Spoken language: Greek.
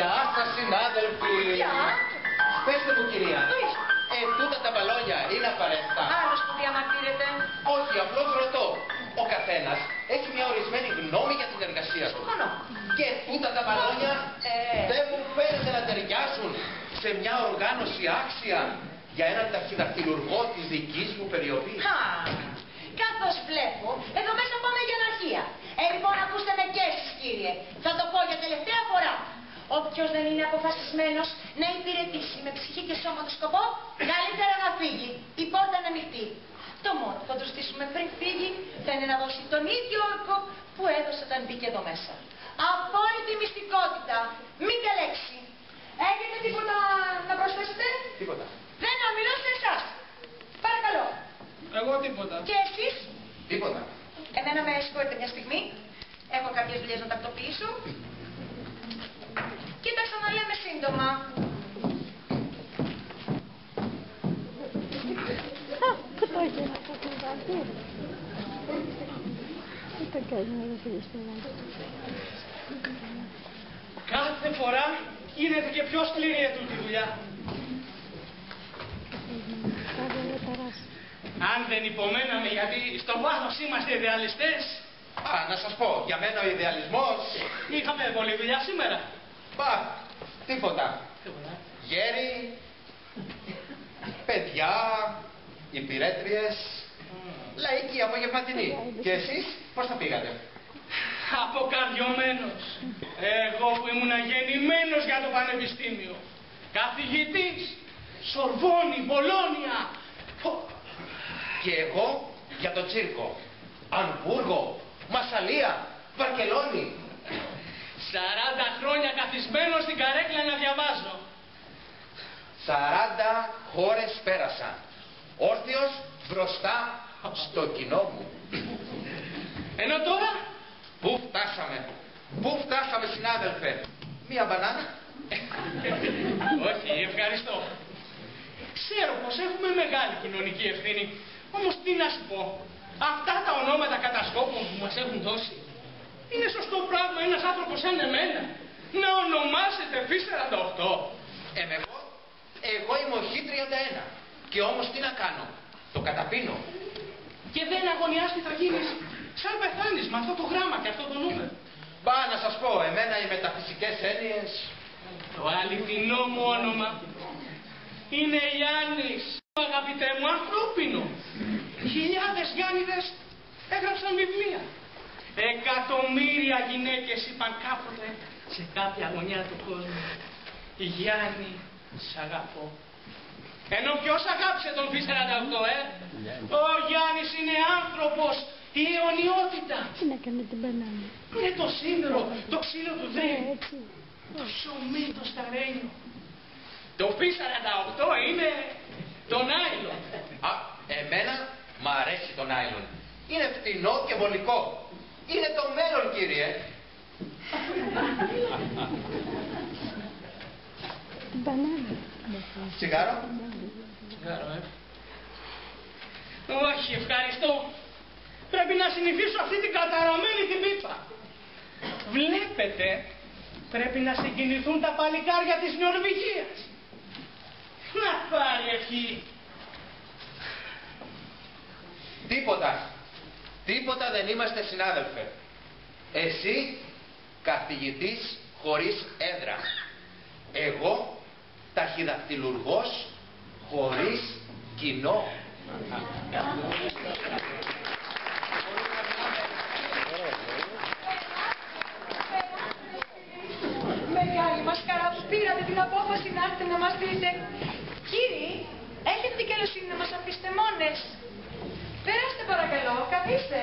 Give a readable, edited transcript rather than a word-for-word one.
Γεια σας συνάδελφοι. Γεια. Πέστε μου κυρία, τούτα τα μπαλόνια είναι απαραίτητα? Άλλος που διαμαρτύρεται. Όχι, απλώς ρωτώ. Ο καθένας έχει μια ορισμένη γνώμη για την εργασία του. Συμφωνώ. Και τούτα τα μπαλόνια δεν μου φαίνεται να ταιριάζουν σε μια οργάνωση άξια για έναν ταχυδακτηλουργό της δικής μου περιοχής. Καθώς βλέπω, εδώ μέσα πάμε για αναρχία. Λοιπόν, ακούστε με και εσείς, κύριε. Θα το πω για τελευταία φορά. Όποιος δεν είναι αποφασισμένος να υπηρετήσει με ψυχή και σώμα το σκοπό, καλύτερα να φύγει. Η πόρτα είναι ανοιχτή. Το μόνο που θα του στήσουμε πριν φύγει θα είναι να δώσει τον ίδιο όρκο που έδωσε όταν μπήκε εδώ μέσα. Απόλυτη μυστικότητα. Μην τελέξει. Έχετε τίποτα να προσθέσετε? Τίποτα. Δεν να μιλώ σε εσάς. Παρακαλώ. Εγώ τίποτα. Και εσείς? Τίποτα. Εμένα με συγχωρείτε μια στιγμή. Έχω κάποιες δουλειές να τακτοποιήσω. Και τα ξαναλέμε σύντομα. Κάθε φορά γίνεται και πιο σκληρή ετούτη δουλειά. Αν δεν υπομέναμε, γιατί στο βάθος είμαστε ιδεαλιστές. Να σας πω, για μένα ο ιδεαλισμός... Είχαμε πολλή δουλειά σήμερα. Τίποτα. Γέροι, παιδιά, υπηρέτριες, λαϊκοί, απογευματινοί. Και εσείς πώς θα πήγατε? Αποκαρδιωμένος. Εγώ που ήμουν γεννημένος για το πανεπιστήμιο. Καθηγητής, Σορβόνη, Μπολόνια. Και εγώ για το τσίρκο. Αμβούργο, Μασσαλία, Βαρκελόνη. 40 χρόνια καθισμένος στην καρέκλα να διαβάζω. 40 χώρες πέρασα. Όρθιος μπροστά στο κοινό μου. Ενώ τώρα... Πού φτάσαμε συνάδελφε? Μία μπανάνα? Όχι, ευχαριστώ. Ξέρω πως έχουμε μεγάλη κοινωνική ευθύνη. Όμως τι να σου πω. Αυτά τα ονόματα κατασκόπων που μας έχουν δώσει. Είναι σωστό πράγμα ένας άνθρωπος σαν εμένα να ονομάσετε Φ48? Εγώ είμαι ο Χ31. Και όμως τι να κάνω? Το καταπίνω. Και δεν αγωνιάς τι θα γίνεις σαν πεθάνεις με αυτό το γράμμα και αυτό το νούμερο. Να σας πω, εμένα οι μεταφυσικές έννοιες... Το αληθινό μου όνομα είναι Γιάννης. Αγαπητέ μου, ανθρώπινο. Χιλιάδες Γιάννηδες έγραψαν βιβλία. Εκατομμύρια γυναίκες είπαν κάποτε σε κάποια γωνιά του κόσμου, Γιάννη, σ' αγαπώ. Ενώ ποιος αγάπησε τον Φ48, Ο Γιάννης είναι άνθρωπος, η αιωνιότητα. Τι να κάνει την μπανάνα? Είναι το σίδερο, το ξύλο του δρύου, το ψωμί, το σταρένιο. Το Φ48 είναι το νάιλον. Εμένα μ' αρέσει το νάιλον. Είναι φτηνό και βολικό. Είναι το μέλλον, κύριε. Μπανάνα. Τσιγάρο? Τσιγάρο, Όχι, ευχαριστώ. Πρέπει να συνηθίσω αυτή την καταραμένη την πίπα. Βλέπετε, πρέπει να συγκινηθούν τα παλικάρια της Νορβηγίας. Να πάρει ευχή. Τίποτα δεν είμαστε συνάδελφε. Εσύ καθηγητής χωρίς έδρα. Εγώ ταχυδακτηλουργός χωρίς κοινό. Μεγάλη μας χαρά που πήρατε την απόφαση να έρθετε να μας δείτε. Κύριοι, έχετε την καλοσύνη να μας αφήσετε μόνες? Περάστε παρακαλώ, καθίστε.